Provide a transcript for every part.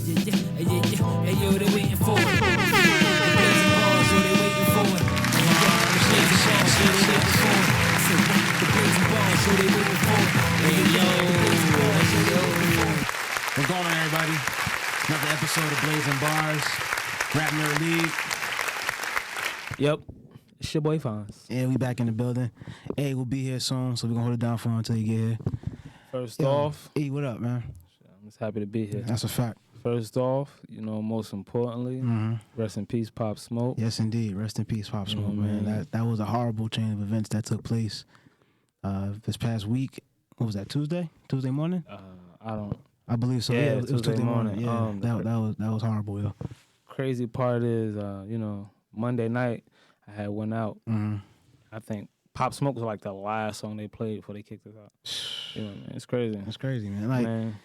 Hey yo, they waiting for it. The blazing bars, yo, they waiting for it. The blazing bars, yo, they waiting for it. I said, the blazing bars, yo, they waiting for it. Hey yo, the blazing bars, yo, they waiting for it. What's going on, everybody? Another episode of Blazing Bars, Rap Nerd League. Yep. It's your boy Fonz. Yeah, we back in the building. Hey, we'll be here soon, so we're gonna hold it down for him until you get here. First off, hey, what up, man? I'm just happy to be here. That's a fact. First off, most importantly, rest in peace, Pop Smoke. Yes, indeed. Rest in peace, Pop Smoke, man. That was a horrible chain of events that took place this past week. What was that, Tuesday? Tuesday morning? I believe so. Yeah, it was Tuesday morning. Yeah, that was horrible, yo. Crazy part is, Monday night, I had went out. I think Pop Smoke was like the last song they played before they kicked us out. Man, it's crazy. It's crazy, man. Like, man.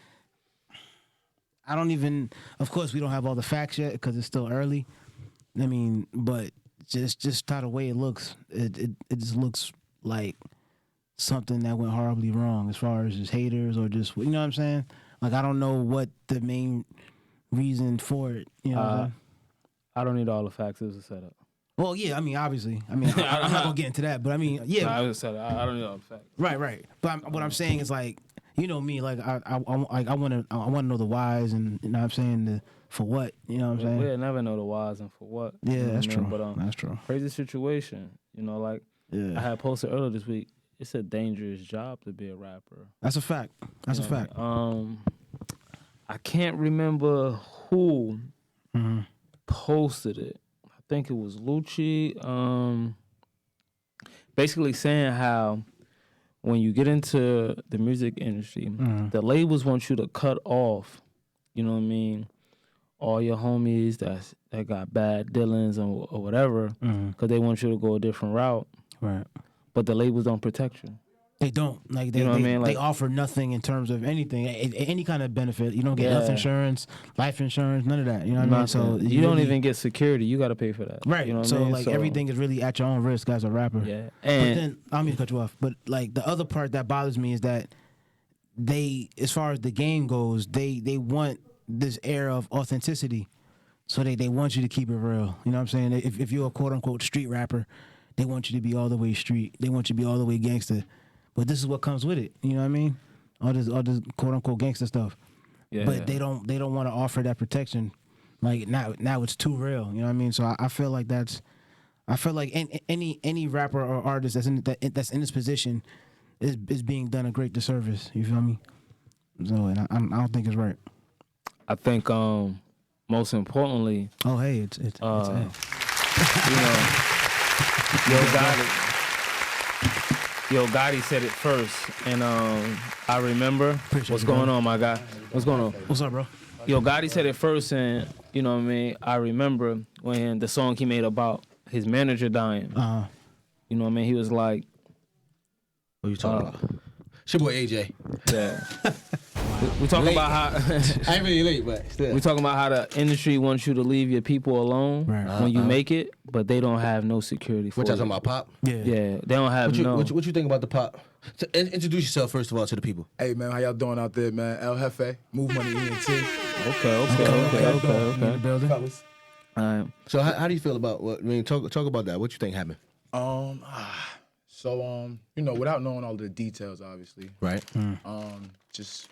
I don't even. Of course, we don't have all the facts yet because it's still early. I mean, but just by the way it looks, it just looks like something that went horribly wrong as far as just haters or just, you know what I'm saying? Like, I don't know what the main reason for it. You know what I'm saying? I don't need all the facts. It was a setup. Well, yeah, I mean, obviously. I mean, I'm not going to get into that, but I mean, yeah. No, it was a setup. I don't need all the facts. Right. But what I'm saying is, like, you know me, like, I want to know the whys and, you know what I'm saying, for what, you know what I'm saying? We'll never know the whys and for what. Yeah, that's true. But, that's true. Crazy situation, I had posted earlier this week, it's a dangerous job to be a rapper. That's a fact. That's a fact. I can't remember who posted it. I think it was Lucci. Basically saying how when you get into the music industry, the labels want you to cut off, you know what I mean, all your homies that got bad dealings or whatever, because they want you to go a different route. Right. But the labels don't protect you. They don't. Like, they, you know what I mean? They offer nothing in terms of anything, any kind of benefit. You don't get health insurance, life insurance, none of that. You know what I mean? So you don't even get security. You got to pay for that. Right. You know what so I mean? Like, everything is really at your own risk as a rapper. Yeah. But then, I don't mean to cut you off, but like the other part that bothers me is that they, as far as the game goes, they want this air of authenticity. So they want you to keep it real. You know what I'm saying? If you're a quote unquote street rapper, they want you to be all the way street. They want you to be all the way gangster. But this is what comes with it. You know what I mean? All this quote unquote gangster stuff. Yeah. But they don't want to offer that protection. Like now it's too real. You know what I mean? So I feel like any rapper or artist that's in this position is being done a great disservice. You feel me? So and I don't think it's right. I think most importantly. Oh hey, it's Yo Gotti said it first, and I remember. Appreciate what's you, going bro. on, my guy? What's going on? What's up, bro? Yo Gotti said it first, and you know what I mean. I remember when the song he made about his manager dying. You know what I mean. He was like, "What are you talking about?" It's your boy AJ. Yeah. We talking about how I ain't really late, but still. We talking about how the industry wants you to leave your people alone when you make it, but they don't have no security for What you. y'all talking about, Pop? Yeah, they don't have what you think about the Pop? So, introduce yourself first of all to the people. Hey man, how y'all doing out there, man? El Jefe, Move Money ENT. Okay. In the building. Fellas. So how do you feel about what? I mean, talk about that. What you think happened? So without knowing all the details, obviously. Right. Just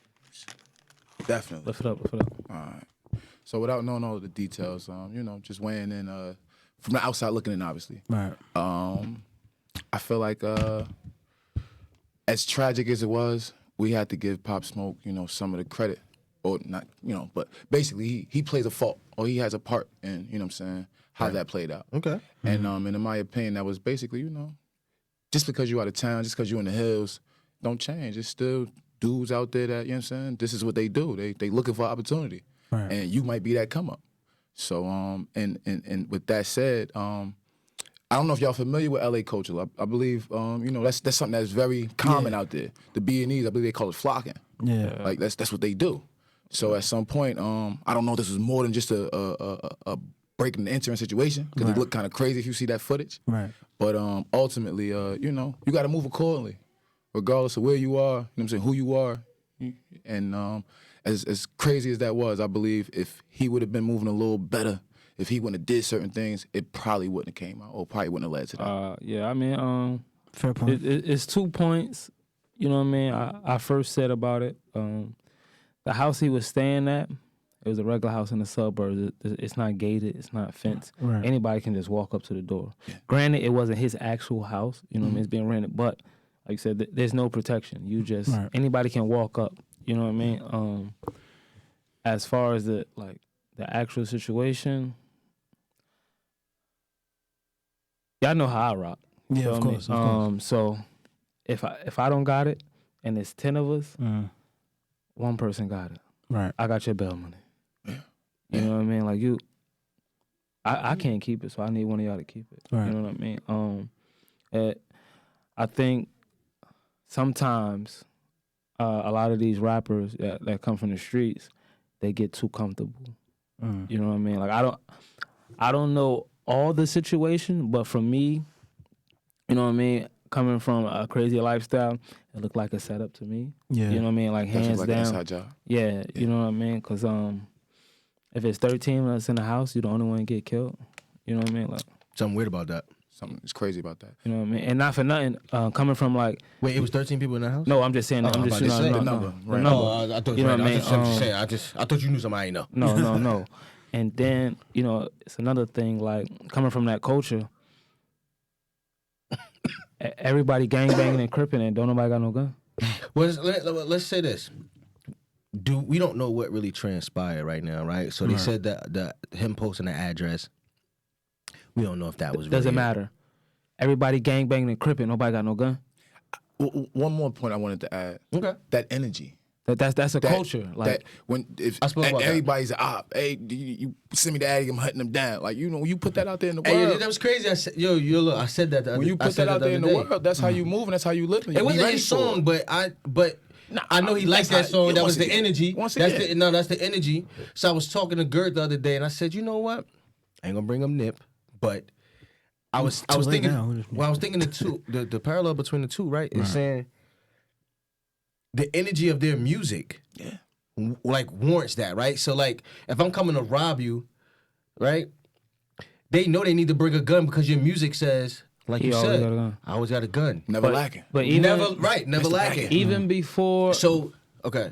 definitely. Lift it up. All right. So without knowing all of the details, just weighing in from the outside looking in, obviously. Right. I feel like as tragic as it was, we had to give Pop Smoke, some of the credit, or not, but basically he plays a fault or he has a part in, you know what I'm saying, how that played out. Okay. And in my opinion, that was basically, just because you're out of town, just because you're in the hills, don't change. It's still dudes out there that, you know what I'm saying, this is what they do. They looking for opportunity. Right. And you might be that come up. So and with that said, I don't know if y'all familiar with LA culture. I believe that's something that's very common out there. The B&Es, I believe they call it flocking. Yeah. Like that's what they do. So at some point, I don't know if this was more than just a breaking and entering situation, because it looked kind of crazy if you see that footage. Right. But ultimately, you got to move accordingly, regardless of where you are. You know what I'm saying, who you are, and as crazy as that was, I believe if he would have been moving a little better, if he wouldn't have did certain things, it probably wouldn't have came out, or probably wouldn't have led to that. Yeah, I mean, Fair point. it's 2 points. You know what I mean? I first said about it. The house he was staying at, it was a regular house in the suburbs. It's not gated. It's not fenced. Right. Anybody can just walk up to the door. Granted, it wasn't his actual house. You know what I mean? It's being rented. But like you said, there's no protection. You just, anybody can walk up. You know what I mean? As far as the actual situation, y'all know how I rock. Yeah, Feel of me? course. Of course. So if I don't got it and it's 10 of us, one person got it. Right. I got your bail money. You know what I mean? Like I can't keep it, so I need one of y'all to keep it. Right. You know what I mean? I think sometimes a lot of these rappers that come from the streets, they get too comfortable. You know what I mean? Like I don't know all the situation, but for me, you know what I mean? Coming from a crazy lifestyle, it looked like a setup to me. Yeah. You know what I mean? Like That's hands like down. an inside job. Yeah, you know what I mean? Because if it's 13 of us in the house, you're the only one to get killed. You know what I mean? Like, Something weird about that. Something is crazy about that. you know what I mean? And not for nothing, coming from like, Wait, it was 13 people in the house? no, I'm just saying, Oh, I'm about to say the number, the right. number. Oh, I thought You know what I mean? I'm just saying. I thought you knew somebody I didn't know. No. And then, you know, it's another thing, like, coming from that culture, everybody gangbanging and cripping and don't nobody got no gun. Well, let's say this. We don't know what really transpired right now, right? So they said that him posting the address, we don't know if that was Doesn't really matter. Everybody gangbanging and cripping, nobody got no gun. One more point I wanted to add. Okay. That energy. That's a culture. Like, That when if I spoke about that. everybody's an op, hey, you send me the Addy, I'm hunting them down. Like, you know, when you put that out there in the world, Hey, that was crazy. I said, yo, look, I said that. The when other- you I put said that out the there in the other day. world, that's how you move and that's how you live. It wasn't his song, but I know he likes that that's song. not- That once was the again. energy. Once That's again. that's the energy. So I was talking to Gert the other day, and I said, you know what? I ain't gonna bring up Nip, but I was late thinking. now. Well, I was thinking the parallel between the two, right? Is saying the energy of their music, like warrants that, right? So like, if I'm coming to rob you, right? They know they need to bring a gun because your music says, like He you always said, got a gun. I always got a gun. never lacking. But even Never Mr. lacking. Bracket. even before So, okay,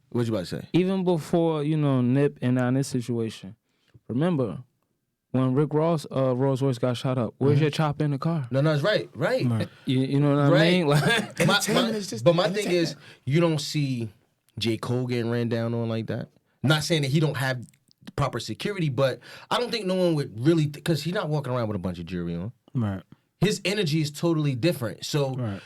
what you about to say? even before, you know, Nip and in this situation, remember when Rick Ross Rolls Royce got shot up, where's your chopper in the car? No, it's right. You know what I Right. mean? Like, Entertainment is just but my thing is, entertainment. you don't see J. Cole getting ran down on like that. Not saying that he don't have the proper security, but I don't think no one would really, because he's not walking around with a bunch of jewelry on. Right. His energy is totally different. So Right.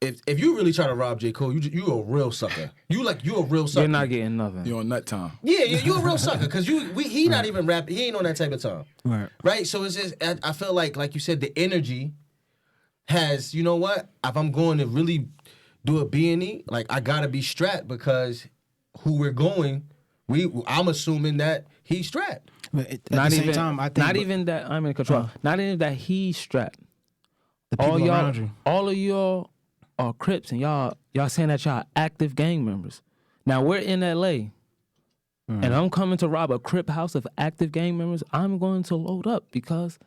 if you really try to rob J. Cole, you a real sucker. You a real sucker. you're not getting nothing. You're on nut time. Yeah, you a real sucker because he not even rapping. He ain't on that type of time. Right. Right? So it's just, I feel like you said, the energy has, you know what? If I'm going to really do a B&E, like, I got to be strapped because who we're going, I'm assuming that he's strapped. But at Not the same even, time, I think not even that I'm in control. Not even that he's strapped. the people All around you. all of y'all are Crips, and y'all saying that y'all active gang members. Now we're in LA, and I'm coming to rob a Crip house of active gang members. I'm going to load up because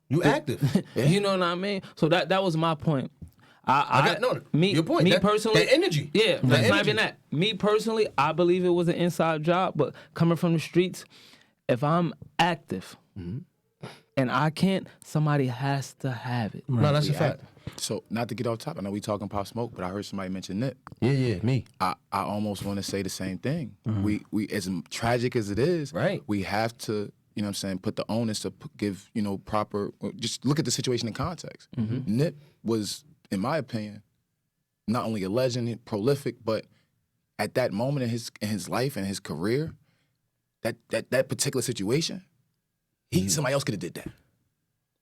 You active. you know what I mean. So that was my point. Your point. Me That- personally, that energy. Yeah, That that's not energy. even that. Me personally, I believe it was an inside job, but coming from the streets, if I'm active and I can't, somebody has to have it. No, that's a fact. So, not to get off topic, I know we talking Pop Smoke, but I heard somebody mention Nip. Yeah, me. I almost want to say the same thing. We as tragic as it is, Right. we have to, you know what I'm saying, put the onus to give, you know, proper, just look at the situation in context. Nip was, in my opinion, not only a legend, prolific, but at that moment in his life and his career, that particular situation, somebody else could have did that.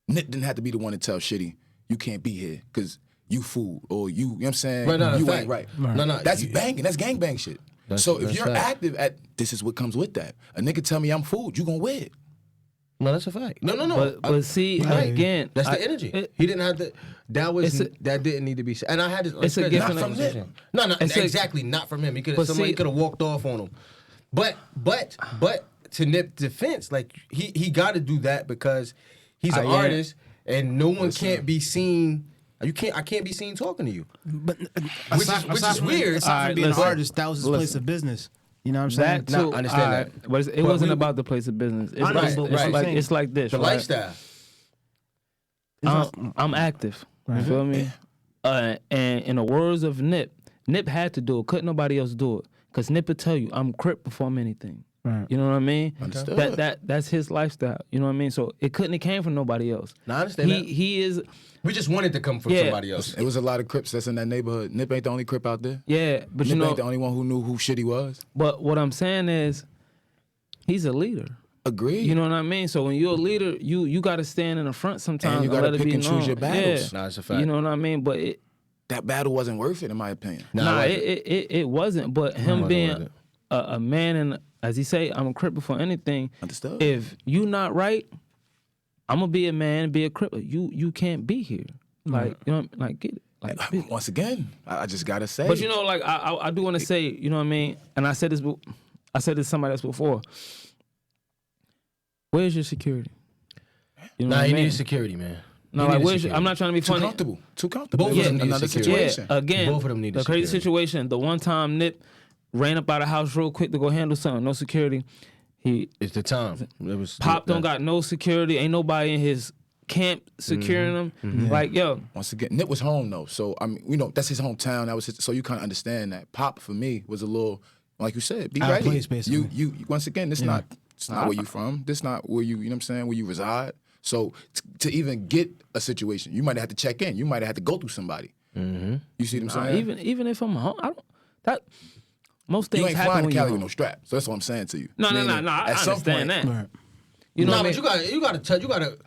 Nip didn't have to be the one to tell Shitty, you can't be here because you fool, or you know what I'm saying, Right, no, you fact. ain't right. No, That's banging, that's gangbang shit. So if that's you're fact. active at, this is what comes with that. A nigga tell me I'm fooled, you gonna wear it. No, that's a fact. No. But see, again, That's the energy. He didn't have to. That didn't need to be said. And I had this. It's a gift not and from a- him. No, It's a- exactly not from him. He could But somebody see- could have walked off on him. But to Nip's defense, like he got to do that because he's an artist, and no one can't be seen. I can't be seen talking to you. But Which is weird. Aside from being an artist, that was his place listen. of business. You know what I'm saying? That too. I understand that. But it wasn't about the place of business. It's I know, like, but it's right. like it's like this. The right? lifestyle. I'm active. You feel me? And in the words of Nip had to do it. Couldn't nobody else do it. Because Nip would tell you, I'm Crip before I'm anything. Right. You know what I mean? Understood. That's his lifestyle. You know what I mean? So it couldn't have came from nobody else. No, I understand that. He is. We just wanted to come from somebody else. It was a lot of Crips that's in that neighborhood. Nip ain't the only Crip out there. Yeah, but Nip you know. ain't the only one who knew who shit he was. But what I'm saying is, he's a leader. Agreed. You know what I mean? So when you're a leader, you got to stand in the front sometimes. And you gotta let it pick be and choose known. your battles. Yeah. Nah, it's a fact. You know what I mean? But That battle wasn't worth it, in my opinion. it wasn't. But him wasn't being worth it. a man, and as he say, I'm a Crip before anything. Understood. If you not right, I'm gonna be a man, be a Crip. You can't be here. Like you know, like get it. Like, Once again, I just gotta say. but you know, like I do want to say, you know what I mean. And I said this to somebody else before. Where's your security? You know Nah, what I he mean? needed security, man. No, He like needed where's security. I'm not trying to be too funny. comfortable. Too comfortable. Both It was of them needed another security. situation. Yeah, again, Both of them needed the crazy security. situation. The one time Nip ran up out of the house real quick to go handle something, no security. He It's the time. It was Pop don't got no security. Ain't nobody in his camp securing him. Like yo, Once again, Nip was home though, so I mean, you know, that's his hometown. That was his, so you kind of understand that. Pop for me was a little, like you said, be Out of ready. place, basically. You once again, it's not where you from. This not where you know what I'm saying, where you reside. So to even get a situation, you might have to check in. You might have had to go through somebody. You see what I'm saying? even if I'm home, I don't. That most things You ain't happen flying to when Cali you're with home. no strap. So that's what I'm saying to you. No. Meaning, I at some understand point, that. Right. You know Nah, what I but mean? you gotta you gotta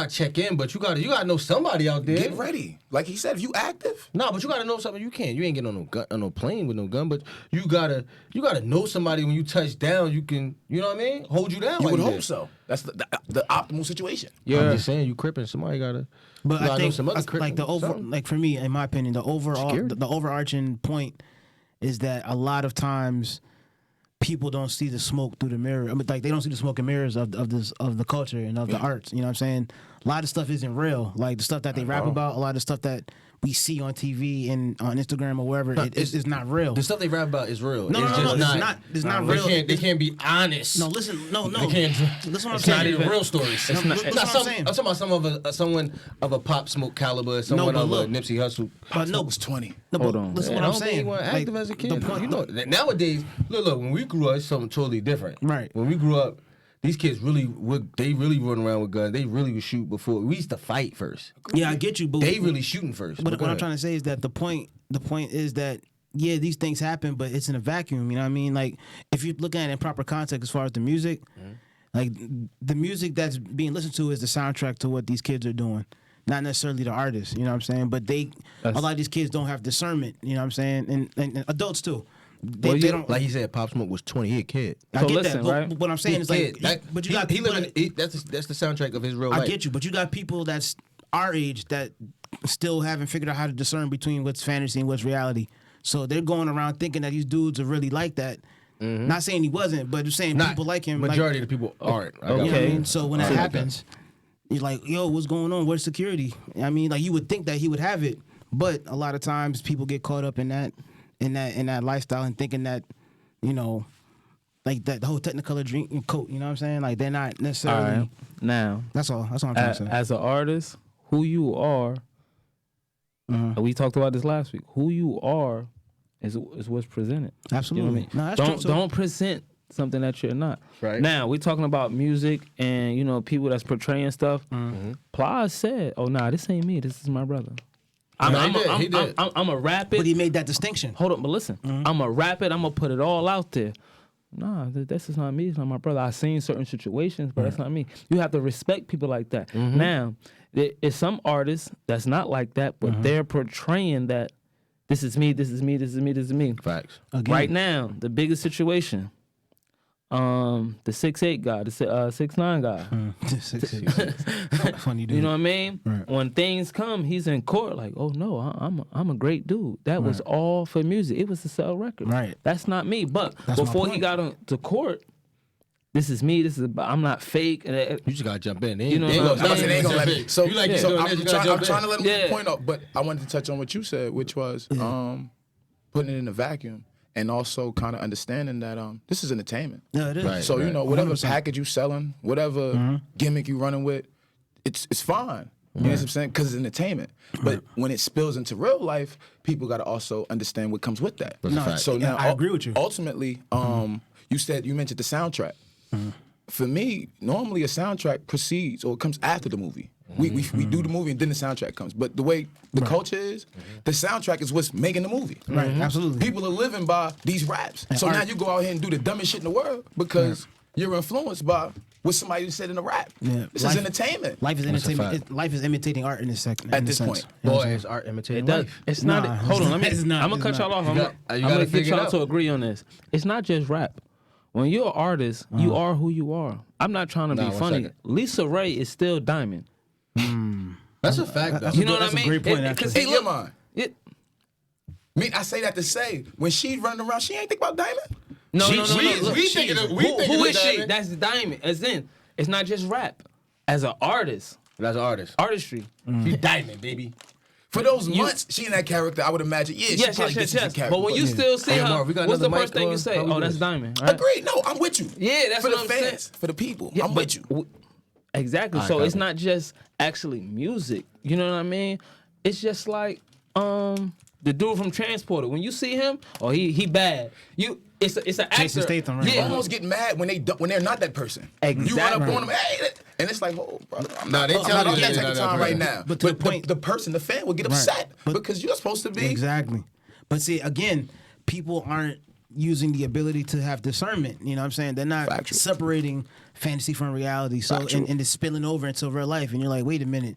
check in, but you gotta know somebody out there. Get ready. Like he said, if you active, Nah, but you gotta know something. You ain't getting on no gun, on no plane with no gun. But you gotta know somebody when you touch down. You can, you know what I mean? Hold you down. you like would that. hope so. That's the optimal situation. I'm just saying, you cripping. Somebody gotta. But you I gotta know think some other like cripping, the over, something. like for me, in my opinion, the overall, Security. the overarching point is that a lot of times people don't see the smoke through the mirror. I mean, like they don't see the smoke and mirrors of the culture and of the arts. You know what I'm saying? A lot of stuff isn't real. Like the stuff that they rap about, a lot of stuff that we see on TV and on Instagram or wherever, it's not real. The stuff they rap about is real. No, it's no, just no, not. it's not They real. they can't be honest. No, listen, no. They can't. Listen, what I'm It's not saying. even real stories. It's not- It's that's not what I'm some, saying. I'm talking about someone of a Pop Smoke caliber, someone but of look. a Nipsey Hussle. But no, was 20. no, Hold but on. listen, Man, what I I'm don't think saying. he wasn't Like, active as a kid. the point, You know, nowadays, look, when we grew up, it's something totally different. Right. When we grew up, these kids really run around with guns. They really would shoot before. We used to fight first. Yeah, I get you, but They really shooting first. But what I'm trying to say is that the point is that yeah, these things happen, but it's in a vacuum. You know what I mean? Like if you're looking at it in proper context, as far as the music, like the music that's being listened to is the soundtrack to what these kids are doing, not necessarily the artists. You know what I'm saying? But a lot of these kids don't have discernment. You know what I'm saying? And adults too. They don't. Like he said, Pop Smoke was 20. He a kid. I So get listen, that. right? But what I'm saying is like, but you got people. That's the soundtrack of his real life. I get you, but you got people that's our age that still haven't figured out how to discern between what's fantasy and what's reality. So they're going around thinking that these dudes are really like that. Not saying he wasn't, but just saying people like him. Majority of the people aren't. I got You know what I Okay. mean? So when that happens, you're like, yo, what's going on? Where's security? I mean, like you would think that he would have it, but a lot of times people get caught up in that lifestyle and thinking that, you know, like that the whole Technicolor dream coat. You know what I'm saying? Like they're not All necessarily. right. Now, That's all. That's all I'm trying to say. as an artist, who you are, and we talked about this last week. Who you are is what's presented. Absolutely. You know what I mean? No, that's true, too. Don't present something that you're not. Right. Now we're talking about music and you know people that's portraying stuff. Plies said, "Oh nah, this ain't me. This is my brother." He did. I'm a rap it. But he made that distinction. Hold up, but listen. I'm a rap it. I'm gonna put it all out there. Nah, this is not me. It's not my brother. I've seen certain situations, but that's not me. You have to respect people like that. Now, it's some artists that's not like that, but they're portraying that this is me, this is me, this is me, this is me. Facts. Again. Right now, the biggest situation, the 6'8" guy, the 6'9" guy. Funny dude. You know what I mean? Right. When things come, he's in court like, oh no, I'm a great dude. That was all for music. It was to sell records. Right. That's not me. But That's my before he point. got to court, this is me. I'm not fake. You just gotta jump in. You know They what ain't I'm gonna- saying? They ain't gonna let jump me. in. So, you like so doing I'm, this, you trying, gotta I'm jump trying to in. let him get Yeah. the point up, but I wanted to touch on what you said, which was putting it in a vacuum and also kind of understanding that this is entertainment. Yeah, it is. Right. So you know, whatever 100%. package you selling, whatever gimmick you running with, it's fine. You know what I'm saying? Because it's entertainment. But when it spills into real life, people got to also understand what comes with that. That's a fact. So now, I agree with you. Ultimately, you mentioned the soundtrack. For me, normally a soundtrack precedes or comes after the movie. We do the movie and then the soundtrack comes. But the way the culture is, the soundtrack is what's making the movie. Right, absolutely. People are living by these raps. So art. now you go out here and do the dumbest shit in the world because you're influenced by what somebody said in a rap. Yeah. This is entertainment. Life is That's a entertainment. fact. Life is imitating art in this At in this sense. point. You know what Boy, I'm it's art imitating It does. life. It's not. Nah, Hold on. it's not. I'm gonna cut It's y'all not. off. You I'm got- gonna you gotta get figure it y'all out. to agree on this. It's not just rap. When you're an artist, you are who you are. I'm not trying to Nah, be one funny. second. Lisa Ray is still Diamond. That's a fact, though. That's You a know good- what I that's a mean? great point, Because actually. he In your look. mind. It, I say that to say, when she's running around, she ain't think about Diamond. no, She- no, no, she no. is- Look, we she thinking is- of- we thinking who of is she? Diamond. That's Diamond. As in, it's not just rap. As an artist, That's an artist. artistry. She diamond, baby. For those months she in that character, I would imagine, she Yes, probably gets into character. But when you still see Hey, her, Marv, we got what's the another first mic thing you on? say? How we Oh, do that's this? Diamond. Right? Agreed. No, I'm with you. Yeah, that's for what the I'm fans, saying. for the people. Yeah, I'm but with you. Exactly. All So right, it's copy. not just actually music. You know what I mean? It's just like the dude from Transporter. When you see him, he bad. It's an actor. Jason Statham, right? You Yeah. almost get mad when they're not that person. You run up Exactly. on them, hey, and it's like, oh, bro, I'm Nah, not, they I'm tell not you on that that they're type of not time that right person. now. But to the point- the person, the fan, will get upset because you're supposed to be. Exactly. But see, again, people aren't using the ability to have discernment. You know what I'm saying? They're not Factual. separating fantasy from reality. So Factual. and it's spilling over into real life. And you're like, wait a minute.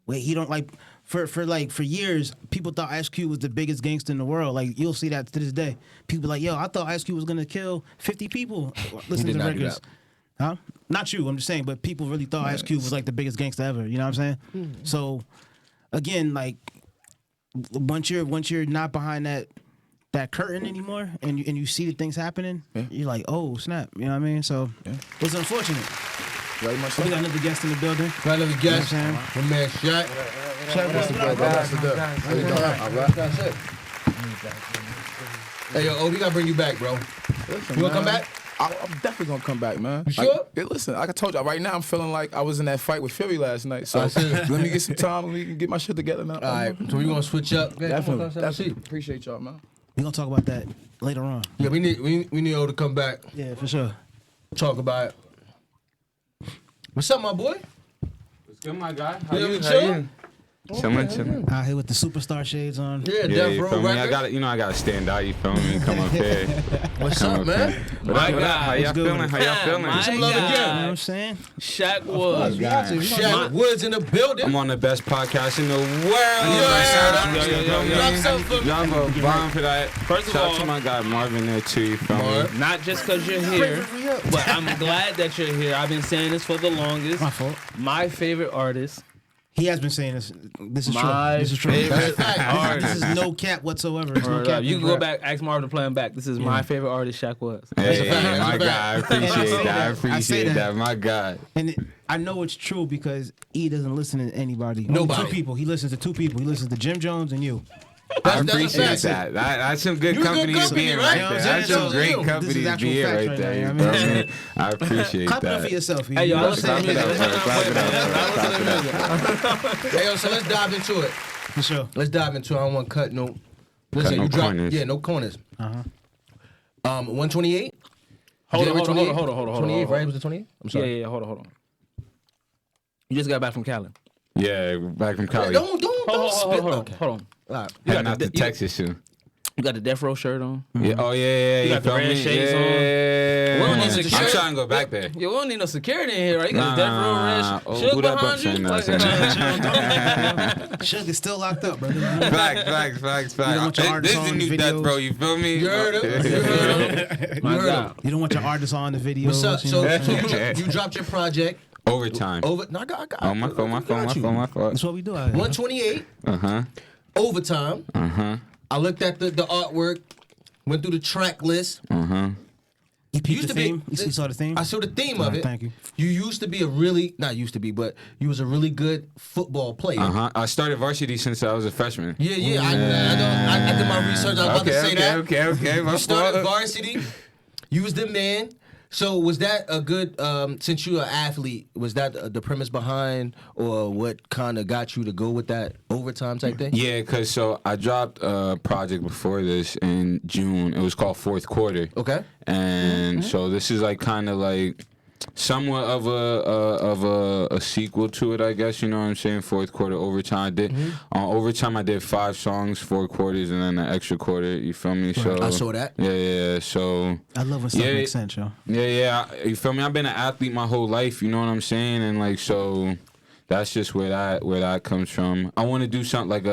Wait, he don't like for years, people thought Ice Cube was the biggest gangster in the world. Like you'll see that to this day. People like, yo, I thought Ice Cube was gonna kill 50 people listening did to not do records. that. Huh? Not you, I'm just saying, but people really thought Ice Cube was like the biggest gangster ever. You know what I'm saying? So again, like once you're not behind that curtain anymore and you see the things happening, you're like, oh snap. You know what I mean? So it's unfortunate. Very much so. We got another guest in the building. Got another guest. You know what My man Shaq. Shaq, what's up? That's it. Hey, yo, we gotta bring you back, bro. Listen, You wanna come man, back? I'm definitely gonna come back, man. You sure? Listen, like I told you, right now I'm feeling like I was in that fight with Fury last night. So I see. let me get some time and we can get my shit together now. All right, so we gonna switch up. Definitely. Appreciate y'all, man. We're gonna talk about that later on. Yeah, we need O to come back, Yeah, for sure. talk about it. What's up, my boy? What's good, my guy? How You you? ever How chill? you? Chillin'. Out here with the superstar shades on. Yeah, Yeah, Death you Row feel me? I Records. gotta stand out. You feel me? Come up here. What's Come up, up man? here. My What up? guy. How y'all What's good feeling? with How it? y'all feeling? My Some love guy. You know what again. I'm saying? Shaq Wood. Shaq Wood's in the building. I'm on the best podcast in the world. Drop something for me. Y'all go bomb for that. First of Shout out all- to my guy Marvin there too. You feel me? Marv. Not just because you're here, but I'm glad that you're here. I've been saying this for the longest. My fault. My favorite artist. He has been saying this. This is My true. This is true. favorite This artist. is no cap whatsoever. It's no Word cap. up. You It's can go rap. back, ask Marvin to play him back. This is my favorite artist, Shaq Wood. Hey, fact. my That's a guy. I fact. appreciate And I say that. I that. I say appreciate that. that. My God. And I know it's true because E doesn't listen to anybody. Only Nobody. two people. He listens to two people. He listens to Jim Jones and you. I That's a appreciate fact. that. That's some good You good company to company, be in right? right there. You know That's what I'm some saying? great This is company to actual be in facts right right there. now, You you know feel what I me? I appreciate Clap it up for that. yourself. E. Hey, yo, I You know listen to what I'm music. saying? Clap it up, clap it up. Hey, yo, so let's dive into it. For sure. Let's dive into it. I don't want to cut no. Listen, no you drop. corners. Yeah, no corners. 128. Hold January on, 28? hold on. 28, right? Was it 28? I'm Yeah, sorry. yeah, hold on. You just got back from Cali. Yeah, back from Cali. Don't Hold spit. on. Okay. Hold on. All right. You Heading got out to the- Texas soon. You got the Death Row shirt on. Yeah. Oh yeah. You got the feel red me? shades on. Yeah. We don't need I'm security. trying to go back there. Yeah, we don't need no security in here, right? You got the Death Row red Oh, shirt who that behind buck you. saying Like, that? Suge is still locked up, brother. Facts. You don't want your artists This is the on new videos. death, bro. You feel me? You heard him. You heard him. My You heard God. him. You don't want your artists on the videos. What's up? you know what I'm So saying? you dropped your project. Overtime. No, I got Oh, my fault. That's what we do out here. 128. Uh-huh. Overtime. I looked at the artwork, went through the track list. You peeped Used the to be- theme? You saw the theme? I saw the theme of Alright, it. thank you. You used to be not used to be, but you was a really good football player. I started varsity since I was a freshman. Yeah. I know. I did my research. I was about to say that. Okay. My You started fault. varsity. You was the man. So was that a good? Since you're an athlete, was that the premise behind, or what kind of got you to go with that overtime type thing? Yeah, cause so I dropped a project before this in June. It was called Fourth Quarter. Okay. And so this is like kind of like somewhat of a sequel to it, I guess. You know what I'm saying? Fourth Quarter Overtime. I did on Overtime. I did 5 songs, 4 quarters, and then an extra quarter. You feel me? So I saw that. Yeah. So I love when stuff Yeah. makes sense, yo. yeah. You feel me? I've been an athlete my whole life. You know what I'm saying? And like so. That's just where that comes from. I want to do something like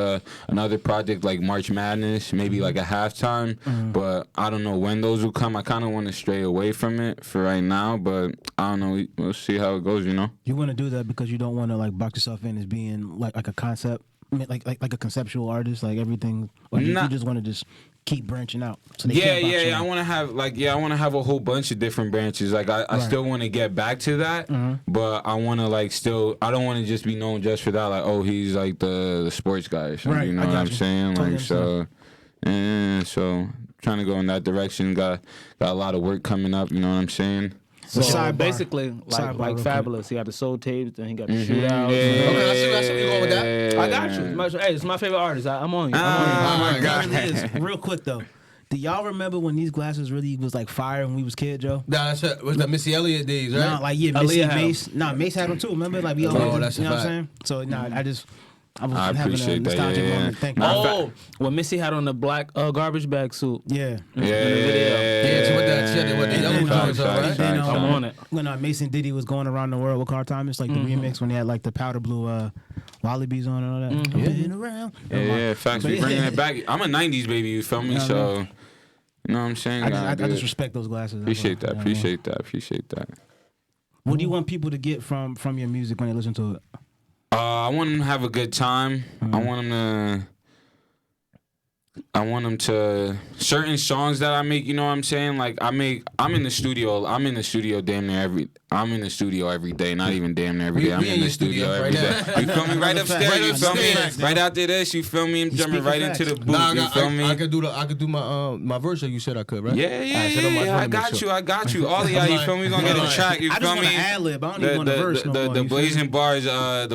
another project like March Madness, maybe like a halftime, but I don't know when those will come. I kind of want to stray away from it for right now, but I don't know. We'll see how it goes, you know. You want to do that because you don't want to like box yourself in as being like a concept, I mean, like a conceptual artist, like everything, or you just want to just keep branching out. So they can't box you in. I want to have a whole bunch of different branches. Like I still want to get back to that, but I want to like still. I don't want to just be known just for that. Like, oh, he's like the sports guy or something. Right, You know I what got I'm you. saying? Totally Like so, and so trying to go in that direction. Got a lot of work coming up. You know what I'm saying? So Sidebar. basically, Sidebar real quick. Fabulous. He got the soul tapes, then he got the shootouts. Okay, I see where you're going with that. I got you. Hey, it's my favorite artist. I'm on you. my God. It really is. Real quick though, do y'all remember when these glasses really was like fire when we was kids, Joe? Nah, that's was the Missy Elliott days, right? Nah, like Missy, Aaliyah had Mace. Nah, Mace had them too. Remember, like we all. Oh, that's a you know what fact. I'm saying? So I was I having a appreciate that, nostalgic yeah. moment. Thank you. Oh, when Missy had on the black garbage bag suit. Yeah. In the video. Yeah, so with that, she had with the yellow joints, all right? Then, I'm on it. When Mason Diddy was going around the world with Car Time, it's like the remix when he had like the powder blue Wallabies on and all that. Been around. Yeah, facts. But We yeah. bringing it back. I'm a '90s baby. You feel me? Yeah, I So, you know what I'm saying? I Gotta do just it. respect those glasses. Appreciate that. Yeah, Appreciate that. What do you want people to get from your music when they listen to it? I want them to have a good time. I want them to certain songs that I make, you know what I'm saying? Like I'm in the studio damn near every day, not even damn near every day. I'm we in the studio every right day. now. You feel me? Right upstairs, you feel me? Facts, Right after this, you feel me? I'm jumping speaking right facts. into the booth, Nah, you feel me? I could do my verse that you said I could, right? Yeah, Alright, so don't mind- I don't make sure. I got you. All of y'all, you feel me? We gonna get a track, you I feel just want me? to ad lib. I don't even want a verse no more. The you feel me?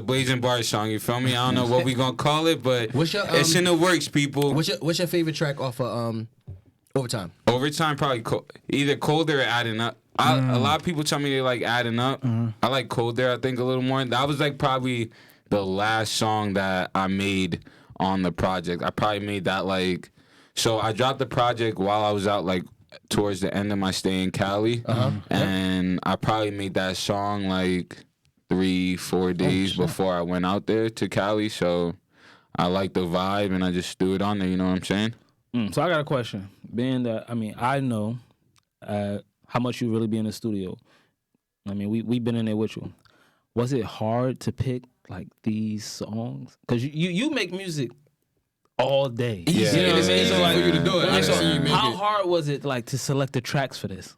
Blazing Bars song, you feel me? I don't know what we gonna call it, but What's your, it's in the works, people. What's your favorite track off of Overtime? Overtime, probably either Colder or Adding Up. A lot of people tell me they like Adding Up. I like Colder, I think, a little more. That was like probably the last song that I made on the project. I probably made that like, so I dropped the project while I was out like towards the end of my stay in Cali. And I probably made that song like 3-4 days before I went out there to Cali. So I like the vibe and I just threw it on there, you know what I'm saying? So I got a question. Being that, I know how much you really be in the studio. I mean, we've been in there with you. Was it hard to pick like these songs? Because you make music all day. Yeah, You know what I yeah, mean? So yeah, like, for you to do it. like, so So you make how it. hard was it like to select the tracks for this?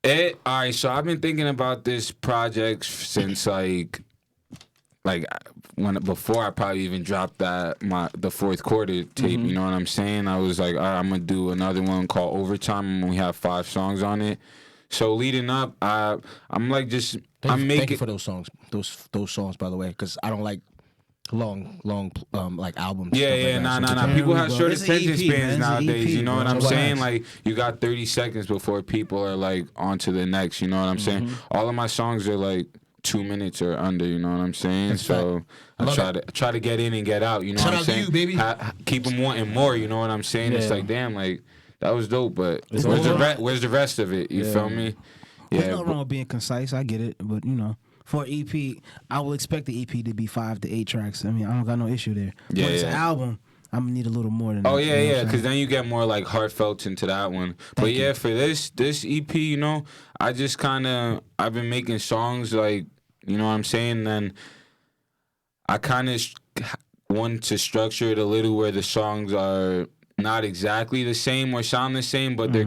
All right, so I've been thinking about this project since like before I probably even dropped the Fourth Quarter tape. You know what I'm saying? I was like, all right, I'm gonna do another one called Overtime, and we have 5 songs on it. So leading up, I'm like just Thank you making. for those songs. Those songs, by the way, because I don't like long like albums. Yeah, stuff like that. nah. So People we have go. short It's an attention EP, spans man. It's an nowadays. EP, You know what bro. I'm Relax. saying? Like you got 30 seconds before people are like on to the next. You know what I'm saying? All of my songs are like 2 minutes or under. You know what I'm saying? That's So I Love try to get in and get out. You know Shout what I'm out to saying? you, baby. Keep them wanting more. You know what I'm saying? It's Yeah. like, damn, like that was dope, but It's where's the rest of it? You Yeah. feel me? There's Yeah, no wrong with being concise. I get it, but for an EP, I will expect the EP to be 5 to 8 tracks. I mean, I don't got no issue there. Yeah, But it's an yeah. album. I'm gonna need a little more than Oh that. yeah, you know yeah, what I'm because saying? then you get more like heartfelt into that one. But yeah, for this EP, I just I've been making songs like, you know what I'm saying. Then I kind of want to structure it a little where the songs are not exactly the same or sound the same, but they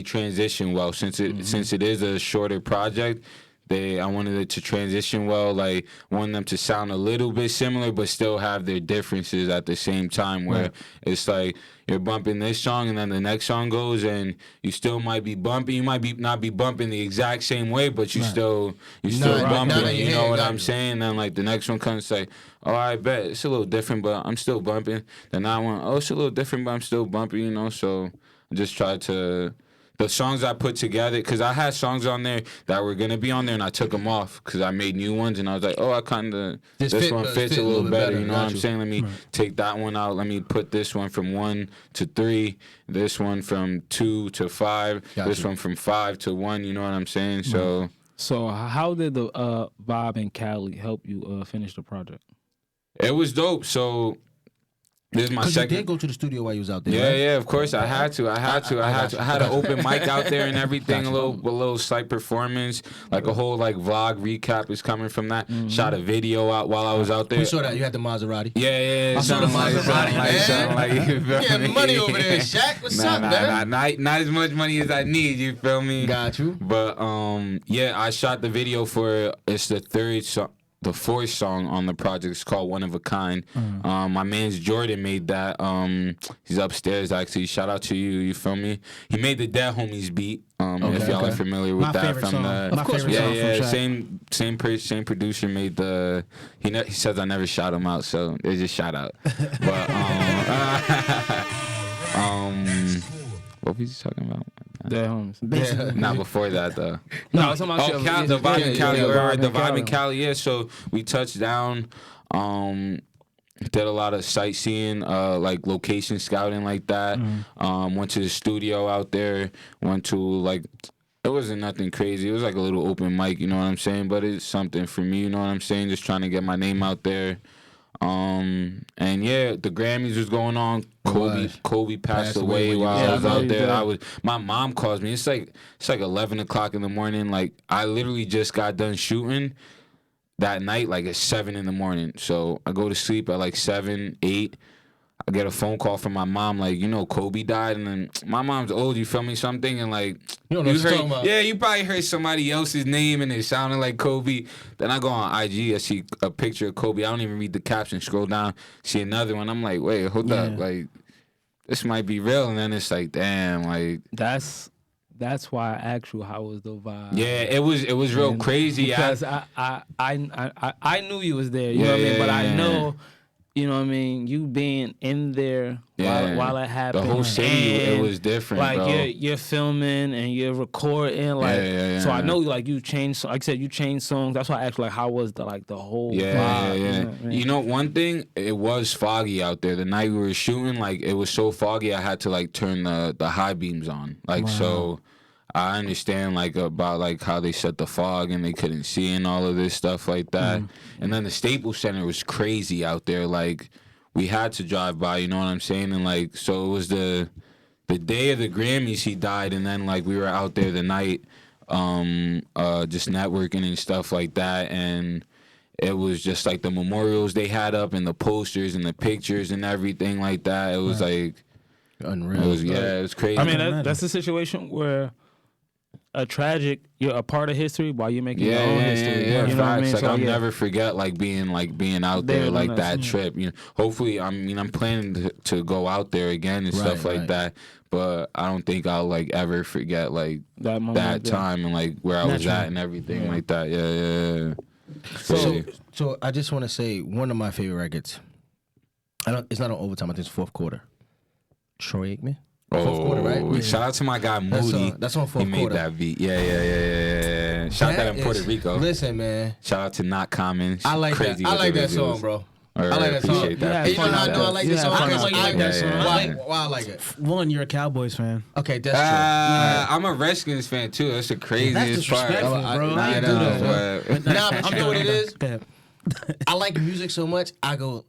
transition well since it is a shorter project. I wanted it to transition well, like wanted them to sound a little bit similar, but still have their differences at the same time. Where it's like you're bumping this song, and then the next song goes, and you still might be bumping. You might not be bumping the exact same way, but you still bumping. You know what I'm saying? Then like the next one comes, like, oh, I bet it's a little different, but I'm still bumping. Then that one, oh, it's a little different, but I'm still bumping. So I just tried to. The songs I put together, because I had songs on there that were going to be on there, and I took them off because I made new ones, and I was like, oh, this one fits a little better, you know what I'm saying? Let me take that one out. Let me put this one from 1 to 3, this one from 2 to 5, this one from 5 to 1, you know what I'm saying? So how did the vibe in Cali help you finish the project? It was dope. So this is my second. You did go to the studio while you was out there. Yeah, right? yeah, of course. I had to. I had an open mic out there and everything. A little slight performance, like a whole like vlog recap is coming from that. Shot a video out while I was out there. We saw that you had the Maserati. Yeah. I saw the Maserati, man. You feel Yeah, me? money over there, Shaq. What's up, man? Not as much money as I need. You feel me? Got you. But yeah, I shot the video for it's the fourth song on the project. Is called One of a Kind. My man's Jordan made that. He's upstairs actually. Shout out to you. You feel me? He made the Dead Homies beat. If y'all are familiar with My that favorite from song. the My favorite song from Shaq. same producer made the. He says I never shout him out, so it's just shout out. But what was he talking about? Dead Homies. Basically. Not before that though. No, it's about The vibe in Cali. The vibe Cali. in Cali. Yeah. So we touched down. Did a lot of sightseeing, like location scouting, like that. Went to the studio out there. Went to like. It wasn't nothing crazy. It was like a little open mic. You know what I'm saying? But it's something for me. You know what I'm saying? Just trying to get my name out there. And yeah, the Grammys was going on. Kobe passed away while I was out there. My mom calls me. It's like 11 o'clock in the morning. Like I literally just got done shooting that night. Like at 7 in the morning. So I go to sleep at like 7, 8. I get a phone call from my mom, like, Kobe died, and then my mom's old, you feel me? So I'm thinking, like, You don't know what you're talking about. yeah, you probably heard somebody else's name and it sounded like Kobe. Then I go on IG, I see a picture of Kobe. I don't even read the caption, scroll down, see another one. I'm like, wait, hold up, like, this might be real. And then it's like, damn, like. That's why I asked you how was the vibe. Yeah, it was real crazy. Because I knew you was there, you know what I mean? But I know. You know what I mean? You being in there while it happened. The whole city, it was different, like, bro. you're filming and you're recording. Like, so I know, like, you changed, like I said, you changed songs. That's why I asked, like, how was the whole vibe? Yeah. You know what I mean? One thing, it was foggy out there. The night we were shooting, like, it was so foggy, I had to, like, turn the high beams on. Like, so I understand, like, about, like, how they set the fog and they couldn't see and all of this stuff like that. And then the Staples Center was crazy out there. Like, we had to drive by, you know what I'm saying? And, like, so it was the day of the Grammys he died, and then, like, we were out there the night just networking and stuff like that. And it was just, like, the memorials they had up and the posters and the pictures and everything like that. It was, like... Unreal. It was crazy. I mean, that's a situation where you're a part of history while you're making your own history. Yeah, you know what I mean? Like, So, I'll never forget being out there like that trip. Hopefully, I'm planning to go out there again and stuff like that. But I don't think I'll like ever forget like that time and like where I was at and everything like that. Yeah. So I just want to say one of my favorite records. It's not on Overtime. I think it's fourth quarter. Troy Aikman. Fourth quarter, right? Shout out to my guy Moody. That's on fourth quarter. He made that beat. Yeah. Shot that in Puerto Rico. Listen, man. Shout out to Not Common. I like Crazy that. I with like the that song, visuals. bro. I like that song. appreciate that. You know how I know I like this song? fun Because out I like there. that song. Yeah, Why yeah. why I like it? One, you're a Cowboys fan. Okay, that's true. I'm a Redskins fan too. That's the craziest part. disrespectful, bro. Nah, How you I do know, that? but- Nah, but you know what it is? Go ahead. I like music so much, I go,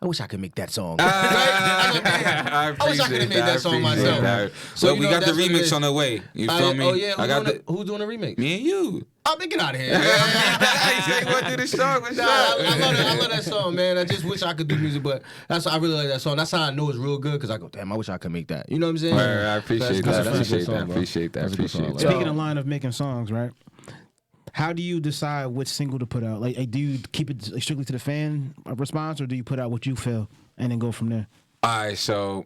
I wish I could make that song. I I wish I could have made that song myself. That. So So you we know, got the that's what it remix is. on the way. You feel me? Oh yeah, I got the who's doing the remix? me and you. Oh, man, get out of here. I say what do the song? What's Nah, up? I love that song, man. I just wish I could do music, but I really like that song. That's how I know it's real good because I go, damn, I wish I could make that. You know what I'm saying? Right, I appreciate That's that. a good Appreciate song, that. bro. Appreciate that. That's a good song, Appreciate like that. Speaking of line of making songs, right? How do you decide which single to put out? Like do you keep it strictly to the fan response, or do you put out what you feel and then go from there? All right, so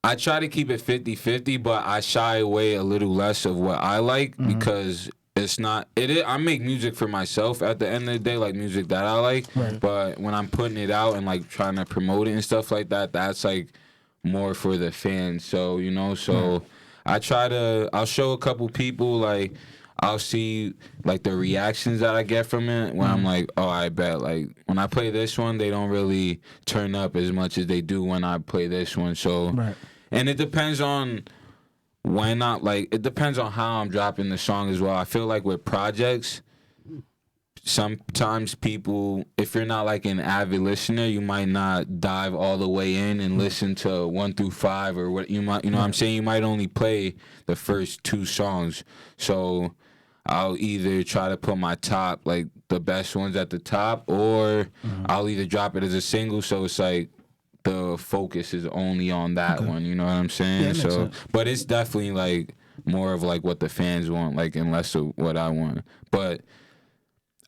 I try to keep it 50-50, but I shy away a little less of what I like because it's not I make music for myself at the end of the day, like music that I like. Right. But when I'm putting it out and like trying to promote it and stuff like that, that's like more for the fans. So, you know, I'll show a couple people, like I'll see like the reactions that I get from it when I'm like, oh, I bet like when I play this one, they don't really turn up as much as they do when I play this one. So, Right. and it depends on it depends on how I'm dropping the song as well. I feel like with projects, sometimes people, if you're not like an avid listener, you might not dive all the way in and listen to 1 through 5 or what you might, you know what I'm saying? You might only play the first 2 songs. So I'll either try to put my top, like the best ones at the top, or I'll either drop it as a single. So it's like the focus is only on that one. You know what I'm saying? Yeah, that makes sense. But it's definitely like more of like what the fans want, like, and less of what I want. But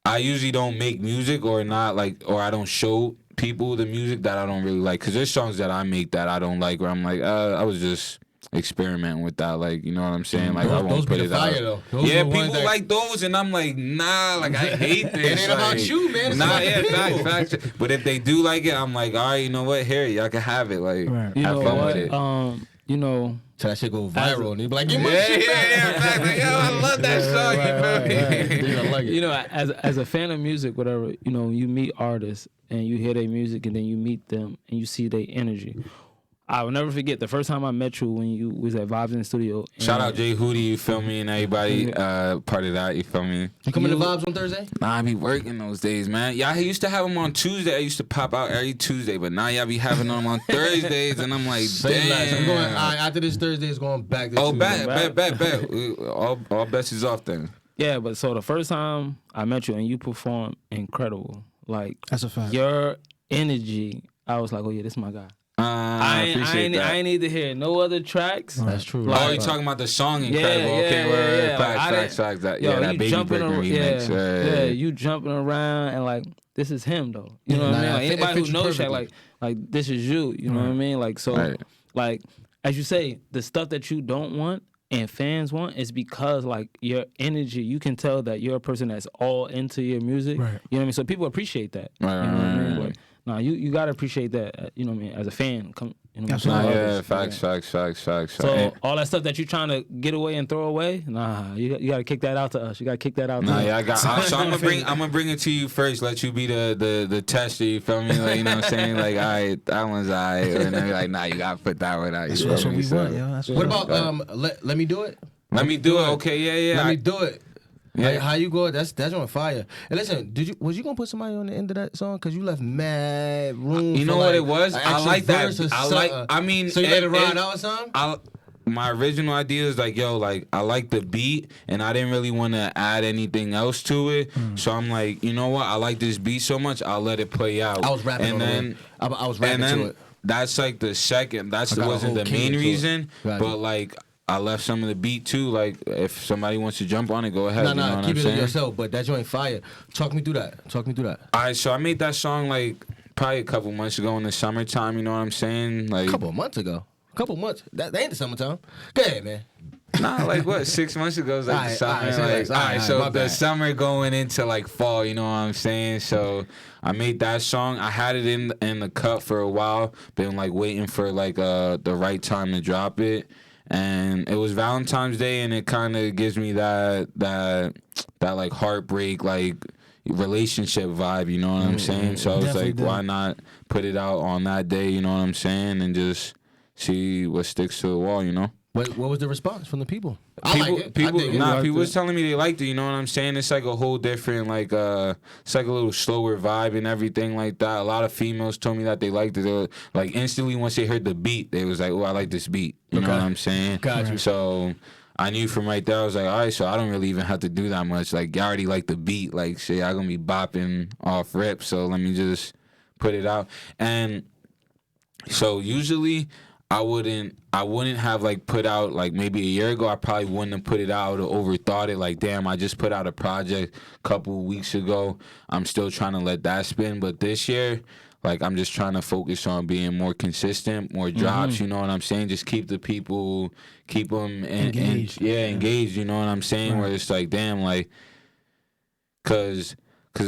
I usually don't make music or I don't show people the music that I don't really like. Cause there's songs that I make that I don't like, where I'm like, I was just experimenting with that, like, you know what I'm saying? Like, I Those won't be put the it fire, out. though. Those Yeah, are the ones people that- like those, and I'm like, nah, like I hate this. It ain't about like, you, man. It's nah, about the yeah, people. facts. But if they do like it, I'm like, all right, you know what? Here, y'all can have it. Like, Right. You have know fun what? with it. You know, So that shit go viral, and they be like, "Give my Yeah, shit back." yeah, facts. Like, yo, I love that song. You feel me? They gonna like it. you know, as a fan of music, whatever, you know, you meet artists and you hear their music and then you meet them and you see their energy. I will never forget the first time I met you when you was at Vibes in the studio. Shout out Jay Hootie, you feel me, and everybody part of that, you feel me? You coming to Vibes on Thursday? Nah, I be working those days, man. Y'all used to have them on Tuesday. I used to pop out every Tuesday, but now y'all be having them on Thursdays, and I'm like, Say less. damn. I'm going, after this Thursday, it's going back to Oh, Tuesday. bet. All bets is off then. Yeah, but so the first time I met you and you performed incredible. Like, That's a fact. your energy, I was like, oh yeah, this is my guy. I appreciate that. I ain't need to hear no other tracks. That's true. Like- Oh, you talking about the song Incredible? Yeah, Okay, yeah, word. yeah. Like, I Facts. That, Yo, yeah, that you Baby jumping Breaking around, remix. yeah, you jumping around and like this is him though. You know what I mean? Nah, Like it anybody fits who you knows Shaq, perfectly. like this is you. You know what I mean? Like so, Right. like as you say, the stuff that you don't want and fans want is because like your energy. You can tell that you're a person that's all into your music. Right. You know what I mean? So people appreciate that. Right, You know what I mean? right. Like, nah, you gotta appreciate that. You know what I mean? As a fan, you know what I'm saying? Nah, Absolutely. yeah, facts. So And- all that stuff that you're trying to get away and throw away, nah, you got to kick that out to us. You got to kick that out. Nah, to yeah, us. so I'm gonna bring it to you first. Let you be the tester. You feel me? Like, you know what I'm saying? Like, all right, that one's all right, and then you're like, nah, you gotta put that one out. You feel That's what me? we So, want, yo. That's What we want. about let me do it? Let me do it. Okay, yeah. Let me do it. Yeah. How you go? That's on fire. And listen, was you gonna put somebody on the end of that song? Cause you left mad room. You for know what like it was? an I extra like that. verse or I like. something. I mean, So you let it ride it- out or something? My original idea is like, yo, like I like the beat, and I didn't really want to add anything else to it. So I'm like, you know what? I like this beat so much, I'll let it play out. I was rapping and on then, it. I was rapping and then to it. that's like the second. That I got a wasn't whole the key main to it. reason, Got but you. like I left some of the beat too. Like if somebody wants to jump on it, go ahead. No, you know what keep I'm it saying? yourself. But that joint fire. Talk me through that. All right, so I made that song like probably a couple months ago in the summertime. You know what I'm saying? Like A couple of months ago. That ain't the summertime. Go ahead, man. Nah, like what? 6 months ago was like the Alright, summer. alright, say Like, less. Alright, so my the bad. summer going into like fall. You know what I'm saying? So I made that song. I had it in the cut for a while. Been like waiting for like the right time to drop it. and it was Valentine's Day, and it kind of gives me that like heartbreak, like relationship vibe, you know what I'm saying? So I was Definitely like, do. why not put it out on that day, you know what I'm saying, and just see what sticks to the wall, you know? What was the response from the people? People I dig it. was telling me they liked it, you know what I'm saying? It's like a whole different, like, it's like a little slower vibe and everything like that. A lot of females told me that they liked it. They were, like, instantly once they heard the beat, they was like, oh, I like this beat. You know what I'm saying? Got you. So I knew from right there, I was like, all right, so I don't really even have to do that much. Like, y'all already like the beat. Like, shit, I'm going to be bopping off rip, so let me just put it out. And so usually I wouldn't have like put out like maybe a year ago. I probably wouldn't have put it out or overthought it. Like, damn, I just put out a project a couple weeks ago. I'm still trying to let that spin. But this year, like, I'm just trying to focus on being more consistent, more drops. You know what I'm saying? Just keep the people, keep them engaged. Engaged. You know what I'm saying? Right. Where it's like, damn, like, cause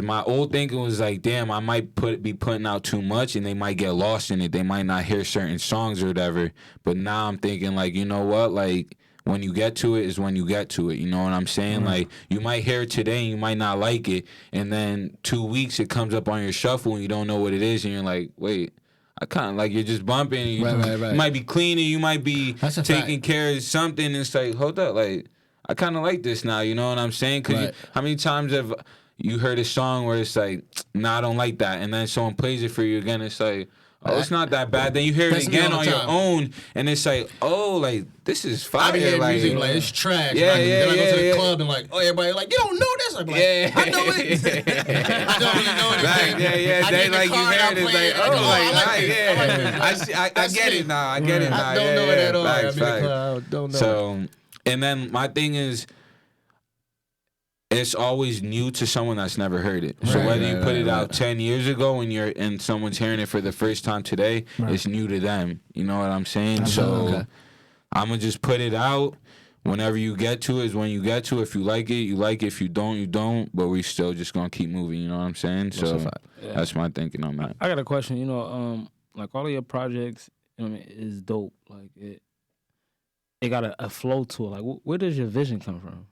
my old thinking was like, damn, I might be putting out too much and they might get lost in it. They might not hear certain songs or whatever. But now I'm thinking, like, you know what? Like, when you get to it is when you get to it. You know what I'm saying? Like, you might hear it today and you might not like it. And then 2 weeks it comes up on your shuffle and you don't know what it is. And you're like, wait, I kind of like, you're just bumping. You might be cleaning. You might be taking care of something. And it's like, hold up. Like, I kind of like this now. You know what I'm saying? Because how many times have you heard a song where it's like, nah, I don't like that, and then someone plays it for you again, it's like, oh, it's not that bad. Then you hear it again on your own, and it's like, oh, like, this is fire. I be hearing like, music like, it's trash. Yeah, like, yeah, then I go to the yeah. club and like, oh, everybody like, you don't know this. I'm like, I know it. I don't really know anything. Yeah. They like, you hear it, it's like, oh, I get it now. I get it now. I don't know it at all. Facts, I'm in the facts. club, I don't know. So, and then my thing is, it's always new to someone that's never heard it. So whether you put it out 10 years ago and someone's hearing it for the first time today, it's new to them. You know what I'm saying? So I'm going to just put it out. Whenever you get to it is when you get to it. If you like it, you like it. If you don't, you don't. But we still just going to keep moving. You know what I'm saying? So that's my thinking on that. I got a question. You know, like all of your projects, you know what I mean, is dope. Like it got a flow to it. Like where does your vision come from?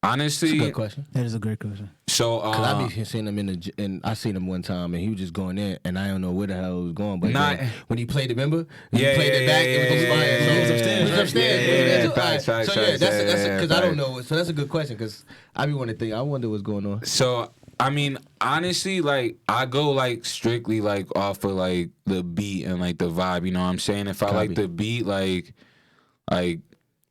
Honestly, That's a good question. That is a great question. So, Cause I be seeing him and I seen him one time and he was just going in and I don't know where the hell he was going, but then when he played it, remember? When he played it back, it was fire. So it was upstairs. Facts. So yeah, that's because I don't know. So that's a good question because I be wanting to think. I wonder what's going on. So I mean, honestly, like I go like strictly like off of like the beat and like the vibe. You know what I'm saying? If I like the beat, like.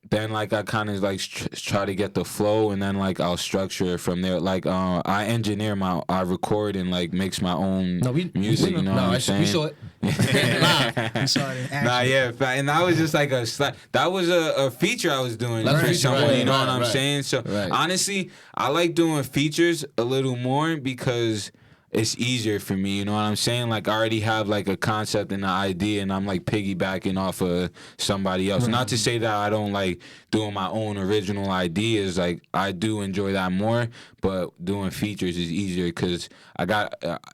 Then like I kind of like try to get the flow and then like I'll structure it from there. Like I engineer I record and like mix my own music. You know what I'm saying? We saw it. We saw it in action. Nah, yeah, and that was just like that was a feature I was doing for someone. You know what I'm saying? So honestly, I like doing features a little more because it's easier for me, you know what I'm saying? Like, I already have, like, a concept and an idea, and I'm, like, piggybacking off of somebody else. Not to say that I don't, like, doing my own original ideas. Like, I do enjoy that more, but doing features is easier because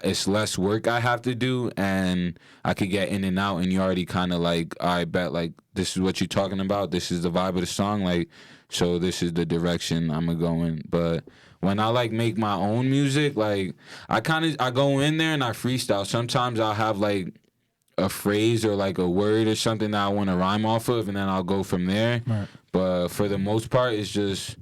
it's less work I have to do, and I could get in and out, and you already kind of, like, I bet, like, this is what you're talking about. This is the vibe of the song, like, so this is the direction I'm going to go in. But when I like make my own music, like I go in there and I freestyle. Sometimes I'll have like a phrase or like a word or something that I want to rhyme off of, and then I'll go from there. Right. But for the most part, it's just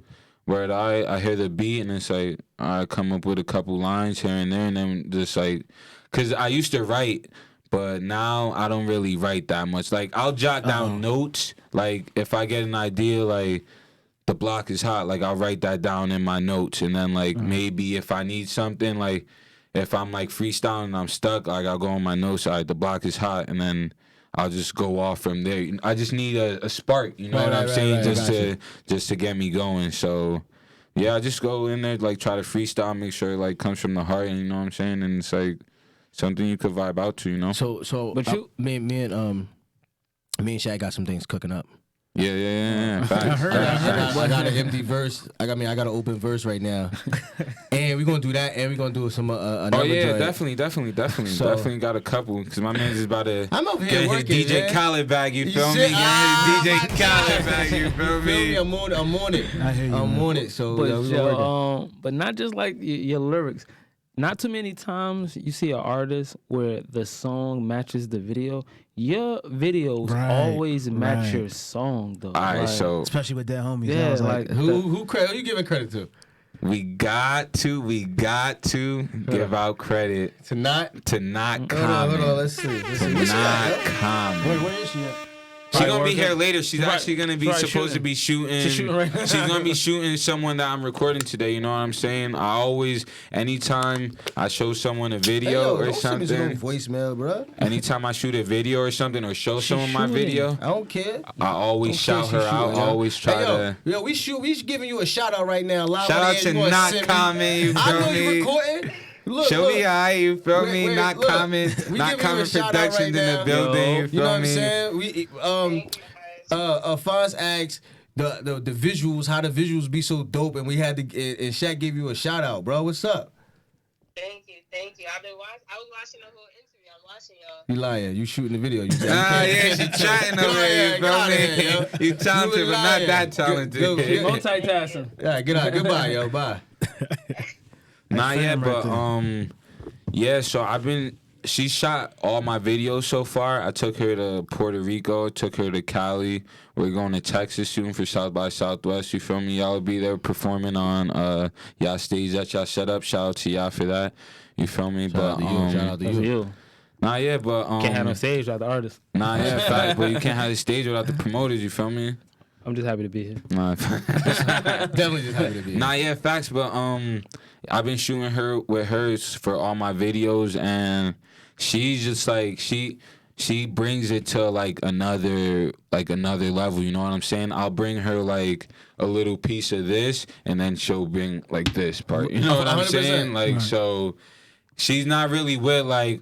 where I hear the beat and it's like I come up with a couple lines here and there, and then just like, cause I used to write, but now I don't really write that much. Like I'll jot down notes. Like if I get an idea, like. The block is hot, like I'll write that down in my notes, and then like maybe if I need something, like if I'm like freestyling and I'm stuck, like I'll go on my notes, all right, the block is hot, and then I'll just go off from there. I just need a spark, you know what I'm saying, just to get me going. So yeah, I just go in there, like try to freestyle, make sure it like comes from the heart, and you know what I'm saying, and it's like something you could vibe out to, you know. So, but me and Shaq got some things cooking up. Yeah. Facts. I heard I got an empty verse. I got an open verse right now, and we're gonna do that, and we're gonna do some another. Oh yeah, joint. definitely So- definitely got a couple because my man's is about to I'm over here get his working, DJ man. Khaled bag. You You feel me? shit? Get his my DJ Khaled God. bag. You feel me? I'm on it. I hear you, I'm man. on it. So But yeah, we gonna work it. but not just like your lyrics. Not too many times you see an artist where the song matches the video. Your videos Right, always match right. your song though. All right, Like, so Especially with Dead Homies. yeah, I was like, Who you giving credit to? we got to give out credit To not. to not Hold on. comment. Let's see. To Where she not at, yo? comment. Where is she at? She's Probably gonna be working. here later. She's Right- actually gonna be right, supposed to shooting. be shooting. She's shooting right now. She's gonna be shooting someone that I'm recording today. You know what I'm saying? I always, anytime I show someone a video Hey, yo, or don't send me no something, voicemail, bro. anytime I shoot a video or something or show someone my video, I don't care. I always shout She her shooting, out. I yo. always try Hey, to. yo, we giving you a shout out right now. Live Shout on out the to air. You gonna Not send me- Comment, you I feel know you me? recording. Look, Show look. me how you feel Wait, me. wait, Not look. comment. We Not giving you a comment shout out productions right in the now. building. You You know feel what I'm me? saying? We Fonz asked the visuals, how the visuals be so dope, and we had to and Shaq gave you a shout out, bro. What's up? Thank you. I've been watching. I was watching the whole interview. I was watching y'all. You lying? You shooting the video? You Ah, yeah, she chatting over here. You feel me? You talented, but not that talented. multitasking. Yeah, get out. Goodbye, yo. Bye. Not fam yet, right but there. yeah. So she shot all my videos so far. I took her to Puerto Rico, took her to Cali. We're going to Texas soon for South by Southwest. You feel me? Y'all will be there performing on y'all stage that y'all set up. Shout out to y'all for that. You feel me? Shout out to you. Shout out to That's you. you. Not yet, but Can't have no stage without the artist. Nah, yeah, fact. But you can't have the stage without the promoters. You feel me? I'm just happy to be here. Nah, Definitely just happy to be here. Nah, yeah, facts. But I've been shooting her with hers for all my videos, and she's just like she brings it to like another level. You know what I'm saying? I'll bring her like a little piece of this, and then she'll bring like this part. You know what I'm 100%. saying? Like so, she's not really with like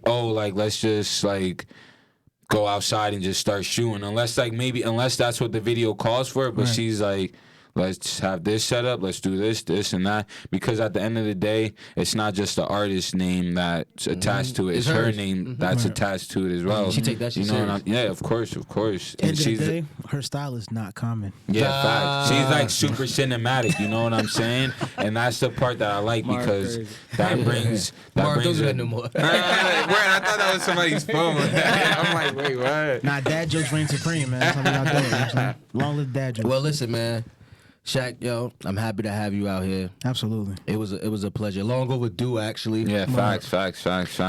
let's just like go outside and just start shooting unless that's what the video calls for. But she's like, let's have this set up, let's do this and that, because at the end of the day, it's not just the artist's name that's attached to it, it's her hers. name that's attached to it as well. She take that shit you know, serious. yeah, of course. End of the she's day, her style is not common. yeah, fact. She's like super cinematic, you know what I'm saying? And that's the part that I like Mark because crazy. that brings Mark, don't do it- that no more. Word, I thought that was somebody's phone. I'm like, wait, what? Nah, dad jokes reign supreme, man. That's how we all do it. You know what I'm saying? Long live dad jokes. Well, listen, man. Shaq, yo, I'm happy to have you out here. Absolutely. It was a pleasure. Long overdue, actually. Yeah, facts.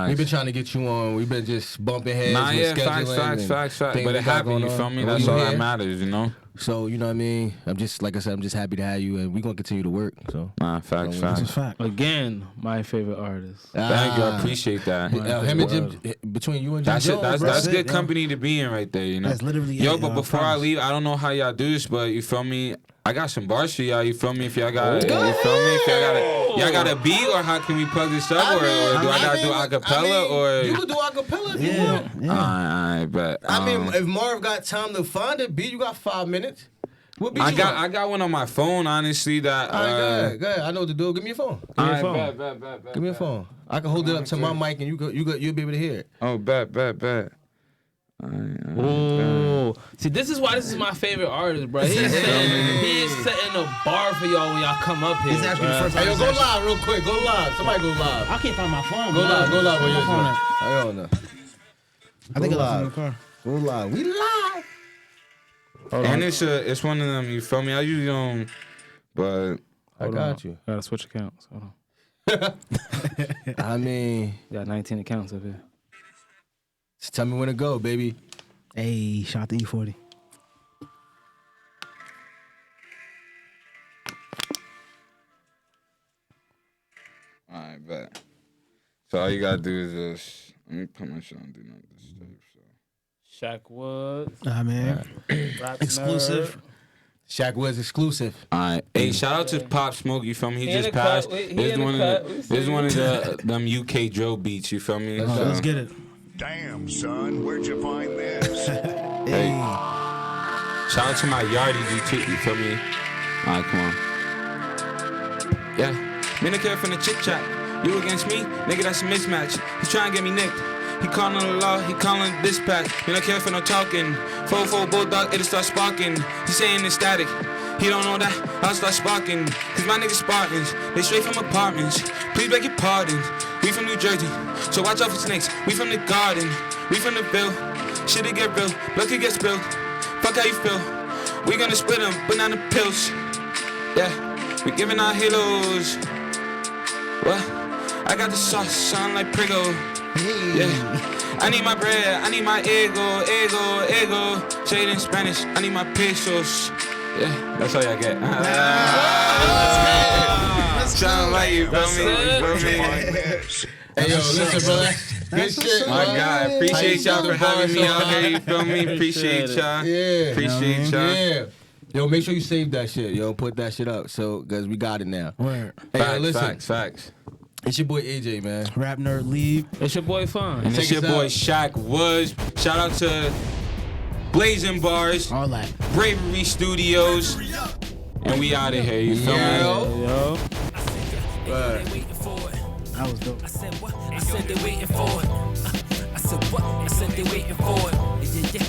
We've been trying to get you on. We've been just bumping heads. Nah, with yeah, scheduling and facts. things But we it got happened, going you on. feel me? And That's we all here. that matters, you know? So, you know what I mean? I'm just, like I said, I'm just happy to have you, and we're going to continue to work. So, Nah, facts. That's a fact. Again, my favorite artist. Thank you, I appreciate that. him and Jim, between you and Jim That's Jones, it. That's bro. good it, yo. company to be in right there, you know? That's literally Yo, it, but yo, I before I promise. leave, I don't know how y'all do this, but you feel me? I got some bars for y'all. You feel me? If y'all got, you feel me? If y'all got a beat, or how can we plug this up, or do I gotta do acapella, or? You can do acapella if you Yeah, want. yeah. I bet. I mean, if Marv got time to find a beat, you got 5 minutes. What beat I you got want? I got one on my phone, honestly. That All right, go ahead. I know what to do. Give me your phone. Give me a alright, phone. bet. Give me your phone. I can hold it up to my mic, and you'll be able to hear it. Oh, bet. Oh, see, this is why this is my favorite artist, bro. He is setting a bar for y'all when y'all come up here. This is actually the bruh. first Hey, yo, time. go live real quick. Go live. Somebody go live. I can't find my phone. Go man. live. Go live. Where's my phone at? I don't know. I think Go I left it in live. the car. Go live. We live. Hold And on. it's one of them. You feel me? I usually don't, but I Hold got on. you. Gotta switch accounts. Hold on. I mean, Got 19 accounts up here. just tell me when to go, baby. Hey, shout out to E40. I bet. So all you gotta do is just let me put my shit on do not disturb. So. Shaq Wood. Nah, man. Rap Exclusive. Shaq Woods exclusive. All right. Hey, shout out to Pop Smoke. You feel me? He He in just the cut. passed. He This is in the one cut. of We the see this is you. one of the them UK drill beats. You feel me? Oh, let's get it. Damn, son, where'd you find this? Hey. Shout out to my yardies, too. You feel me? Alright, come on. Yeah. Me no care from the chit chat. You against me, nigga, that's a mismatch. He tryna get me nicked. He calling the law, he calling the dispatch. Me no care for no talking. 4-4 bulldog, it'll start sparking. He saying it's static. He don't know that, I'll start sparking. Cause my niggas Spartans, they straight from apartments. Please beg your pardon. We from New Jersey, so watch out for snakes. We from the garden, we from the Ville. Shit'll get real, blood could get spilled. Fuck how you feel. We gonna split them, banana pills. Yeah, we giving out halos. What? I got the sauce, sound like Prego. Yeah, I need my bread, I need my ego. Say it in Spanish, I need my pesos. Yeah, that's all y'all get. Sound like you, feel me? Hey, yo, listen, brother. Good shit, My man. God, appreciate y'all for having me out here, you feel me? Appreciate y'all. Yeah. Appreciate y'all. Yeah. Yo, make sure you save that shit. Yo, put that shit up. So, cause we got it now. Word. Hey, yo, Facts, listen. facts. It's your boy AJ, man. Rap nerd leave. It's your boy Fun. And it's Check your us boy out. Shaq Wood. Shout out to Blazing Bars, All that. Bravery Studios, and we out of here. You feel me? Yo. That was dope. I said what? I said they waiting for it. I said what? I said they waiting for it. Yeah, yeah, yeah.